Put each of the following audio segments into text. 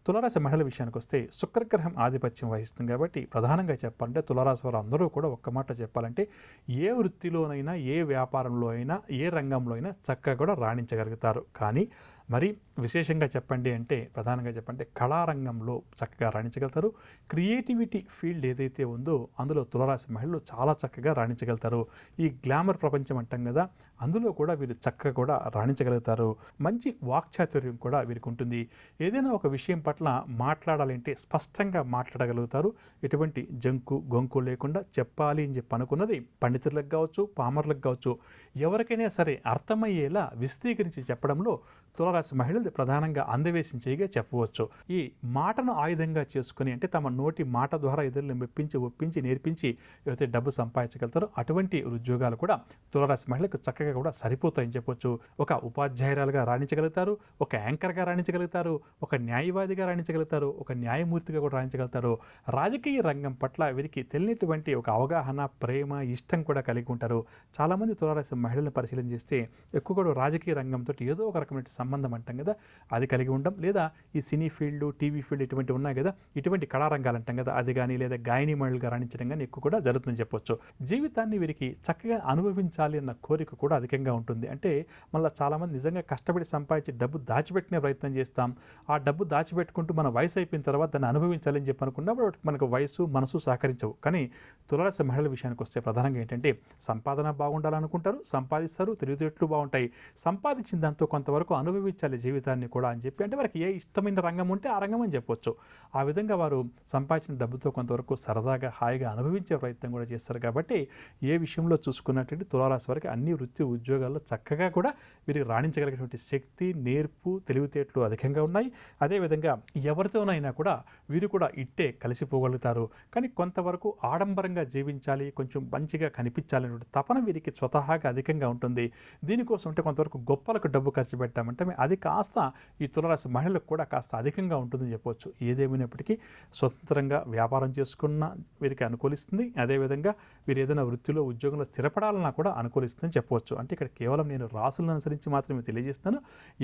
తులారాశి మహిళల విషయానికి వస్తే శుక్రగ్రహం ఆధిపత్యం వహిస్తుంది కాబట్టి ప్రధానంగా చెప్పాలంటే తులారాశి వారు అందరూ కూడా ఒక్క మాట చెప్పాలంటే ఏ వృత్తిలోనైనా ఏ వ్యాపారంలో అయినా ఏ రంగంలో అయినా చక్కగా కూడా రాణించగలుగుతారు. కానీ మరి విశేషంగా చెప్పండి అంటే ప్రధానంగా చెప్పండి కళారంగంలో చక్కగా రాణించగలుగుతారు. క్రియేటివిటీ ఫీల్డ్ ఏదైతే ఉందో అందులో తులారాశి మహిళలు చాలా చక్కగా రాణించగలుగుతారు. ఈ గ్లామర్ ప్రపంచం అంటాం కదా, అందులో కూడా వీరు చక్కగా కూడా రాణించగలుగుతారు. మంచి వాక్చాతుర్యం కూడా వీరికి ఉంటుంది. ఏదైనా ఒక విషయం పట్ల మాట్లాడాలంటే స్పష్టంగా మాట్లాడగలుగుతారు. ఎటువంటి జంకు గొంకు లేకుండా చెప్పాలి అని చెప్పి అనుకున్నది పండితులకు కావచ్చు, పామర్లకు కావచ్చు, ఎవరికైనా సరే అర్థమయ్యేలా విశదీకరించి చెప్పడంలో తులారాశి మహిళలు ప్రధానంగా అందవేసిన చేయగా చెప్పవచ్చు. ఈ మాటను ఆయుధంగా చేసుకుని అంటే తమ నోటి మాట ద్వారా ఇతరులను మెప్పించి ఒప్పించి నేర్పించి ఎవరైతే డబ్బు సంపాదించగలుగుతారో అటువంటి ఉద్యోగాలు కూడా తులారాశి మహిళలకు చక్కగా కూడా సరిపోతాయని చెప్పొచ్చు. ఒక ఉపాధ్యాయురాలుగా రాణించగలుగుతారు, ఒక యాంకర్గా రాణించగలుగుతారు, ఒక న్యాయవాదిగా రాణించగలుగుతారు, ఒక న్యాయమూర్తిగా కూడా రాణించగలుగుతారు. రాజకీయ రంగం పట్ల వీరికి తెలియనటువంటి ఒక అవగాహన, ప్రేమ, ఇష్టం కూడా కలిగి ఉంటారు. చాలామంది తులారాశి మహిళలను పరిశీలన చేస్తే ఎక్కువ కూడా రాజకీయ రంగంతో ఏదో ఒక రకమైన సంబంధం అంటాం కదా, అది కలిగి ఉండడం, లేదా ఈ సినీ ఫీల్డ్, టీవీ ఫీల్డ్ ఇటువంటి ఉన్నాయి కదా, ఇటువంటి కళారంగాలు అంటాం కదా, అది కానీ లేదా గాయని మహిళలుగా రాణించడం కానీ ఎక్కువ కూడా జరుగుతుందని చెప్పొచ్చు. జీవితాన్ని వీరికి చక్కగా అనుభవించాలి అన్న కోరిక కూడా అధికంగా ఉంటుంది. అంటే మళ్ళీ చాలామంది నిజంగా కష్టపడి సంపాదించి డబ్బు దాచిపెట్టిన ప్రయత్నం చేస్తాం. ఆ డబ్బు దాచిపెట్టుకుంటూ మన వయసు అయిపోయిన తర్వాత దాన్ని అనుభవించాలని చెప్పి అనుకున్నప్పుడు మనకు వయసు, మనసు సహకరించవు. కానీ తులారాశి మహిళల విషయానికి వస్తే ప్రధానంగా ఏంటంటే సంపాదన బాగుండాలనుకుంటారు, సంపాదిస్తారు, తెలివితేటలు బాగుంటాయి. సంపాదించిన దాంతో కొంతవరకు అనుభవించాలి జీవితాన్ని కూడా అని చెప్పి, అంటే వారికి ఏ ఇష్టమైన రంగం ఉంటే ఆ రంగం అని చెప్పొచ్చు. ఆ విధంగా వారు సంపాదించిన డబ్బుతో కొంతవరకు సరదాగా హాయిగా అనుభవించే ప్రయత్నం కూడా చేస్తారు. కాబట్టి ఏ విషయంలో చూసుకున్నటువంటి తులారాశి వారికి అన్ని వృత్తి ఉద్యోగాల్లో చక్కగా కూడా వీరికి రాణించగలిగినటువంటి శక్తి, నేర్పు, తెలివితేటలు అధికంగా ఉన్నాయి. అదేవిధంగా ఎవరితోనైనా కూడా వీరు కూడా ఇట్టే కలిసిపోగలుగుతారు. కానీ కొంతవరకు ఆడంబరంగా జీవించాలి, కొంచెం మంచిగా కనిపించాలనే తపన వీరికి స్వతహాగా అధికంగా ఉంటుంది. దీనికోసం అంటే కొంతవరకు గొప్పలకు డబ్బు ఖర్చు పెట్టామంటే అది కాస్త ఈ తులారాశి మహిళలకు కూడా కాస్త అధికంగా ఉంటుందని చెప్పవచ్చు. ఏదేమైనప్పటికీ స్వతంత్రంగా వ్యాపారం చేసుకున్న వీరికి అనుకూలిస్తుంది. అదేవిధంగా వీరు ఏదైనా వృత్తిలో, ఉద్యోగంలో స్థిరపడాలన్నా కూడా అనుకూలిస్తుందని చెప్పవచ్చు. అంటే ఇక్కడ కేవలం నేను రాశులను అనుసరించి మాత్రమే తెలియజేస్తాను.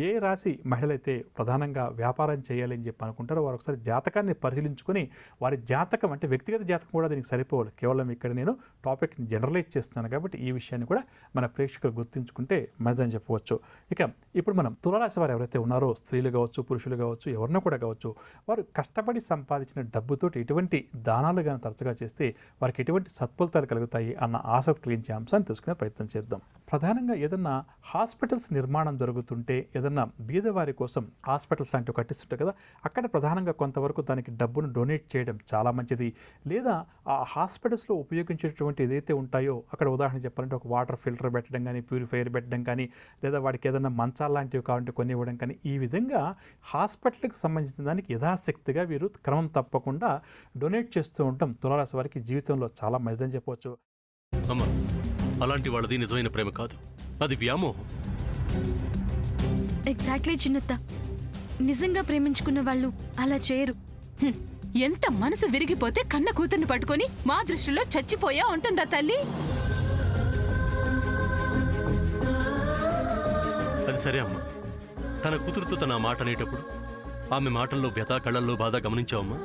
ఏ రాశి మహిళలైతే ప్రధానంగా వ్యాపారం చేయాలని చెప్పి అనుకుంటారో వారు ఒకసారి జాతకాన్ని పరిశీలించుకొని వారి జాతకం అంటే వ్యక్తిగత జాతకం కూడా దీనికి సరిపోవాలి. కేవలం ఇక్కడ నేను టాపిక్ని జనరలైజ్ చేస్తాను కాబట్టి ఈ విషయాన్ని కూడా మన ప్రేక్షకులు గుర్తుంచుకుంటే మంచిదని చెప్పవచ్చు. ఇక ఇప్పుడు మనం తులారాశి వారు ఎవరైతే ఉన్నారో స్త్రీలు కావచ్చు, పురుషులు కావచ్చు, ఎవరినో కూడా కావచ్చు, వారు కష్టపడి సంపాదించిన డబ్బుతో ఎటువంటి దానాలు కానీ తరచుగా చేస్తే వారికి ఎటువంటి సత్ఫలితాలు కలుగుతాయి అన్న ఆసక్తి కలిగించే అంశాన్ని తెలుసుకునే ప్రయత్నం చేద్దాం. ప్రధానంగా ఏదన్నా హాస్పిటల్స్ నిర్మాణం జరుగుతుంటే, ఏదన్నా బీదవారి కోసం హాస్పిటల్స్ లాంటివి కట్టిస్తుంటారు కదా, అక్కడ ప్రధానంగా కొంతవరకు దానికి డబ్బును డొనేట్ చేయడం చాలా మంచిది. లేదా ఆ హాస్పిటల్స్లో ఉపయోగించేటువంటి ఏదైతే ఉంటాయో అక్కడ ఉదాహరణ చెప్పాలంటే ఒక వాటర్ ఫిల్టర్ పెట్టడం కానీ, ప్యూరిఫైయర్ పెట్టడం కానీ, లేదా వాడికి ఏదైనా మంచాల లాంటివి కావాలంటే కొన్ని ఇవ్వడం కానీ, ఈ విధంగా హాస్పిటల్కి సంబంధించిన దానికి యథాశక్తిగా వీరు క్రమం తప్పకుండా డొనేట్ చేస్తూ ఉంటాం. తులారాశి వారికి జీవితంలో చాలా మంచిదని చెప్పవచ్చు. అమ్మా, అలాంటి వాళ్ళది నిజమైన ప్రేమ కాదు, అది వ్యామోహం. ఎగ్జాక్ట్లీ చిన్నత్త, నిజంగా ప్రేమించుకున్న వాళ్ళు అలా చేయరు. ఎంత మనసు విరిగిపోతే కన్న కూతుర్ని పట్టుకొని మా దృష్టిలో చచ్చిపోయా ఉంటుందా తల్లి? అది సరే అమ్మా, తన కూతురుతో తన మాట అనేటప్పుడు ఆమె మాటల్లో వ్యథ, కళ్ళల్లో బాధ గమనించావమ్మా?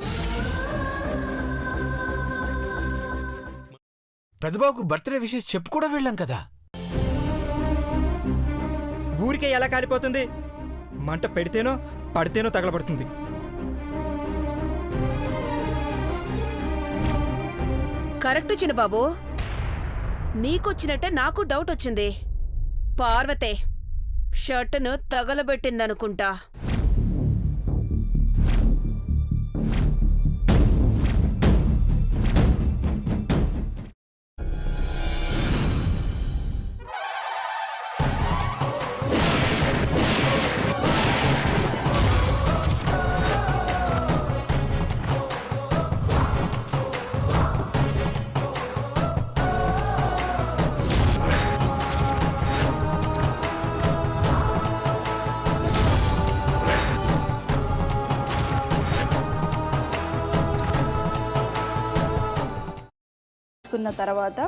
పెద్దబాబుకు బర్త్డే విషెస్ చెప్పు కూడా వెళ్ళాం కదా. ఊరికే ఎలా కాలిపోతుంది? మంట పెడితేనో పడితేనో తగలబడుతుంది. కరెక్ట్ చిన్నబాబు, నీకొచ్చినట్టే నాకు డౌట్ వచ్చింది. పార్వతే షర్టును తగలబెట్టిందనుకుంటా. కున్న తర్వాత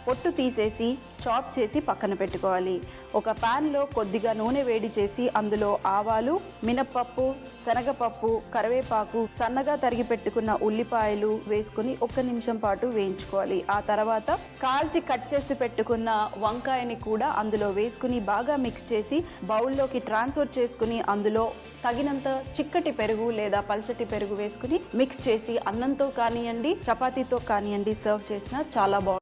పొట్టు తీసేసి చాప్ చేసి పక్కన పెట్టుకోవాలి. ఒక ప్యాన్లో కొద్దిగా నూనె వేడి చేసి అందులో ఆవాలు, మినప్పప్పు, శనగపప్పు, కరివేపాకు, సన్నగా తరిగి పెట్టుకున్న ఉల్లిపాయలు వేసుకుని 1 నిమిషం పాటు వేయించుకోవాలి. ఆ తర్వాత కాల్చి కట్ చేసి పెట్టుకున్న వంకాయని కూడా అందులో వేసుకుని బాగా మిక్స్ చేసి బౌల్లోకి ట్రాన్స్ఫర్ చేసుకుని అందులో తగినంత చిక్కటి పెరుగు లేదా పల్చటి పెరుగు వేసుకుని మిక్స్ చేసి అన్నంతో కానివ్వండి, చపాతీతో కానివ్వండి సర్వ్ చేసినా చాలా బాగుంటుంది.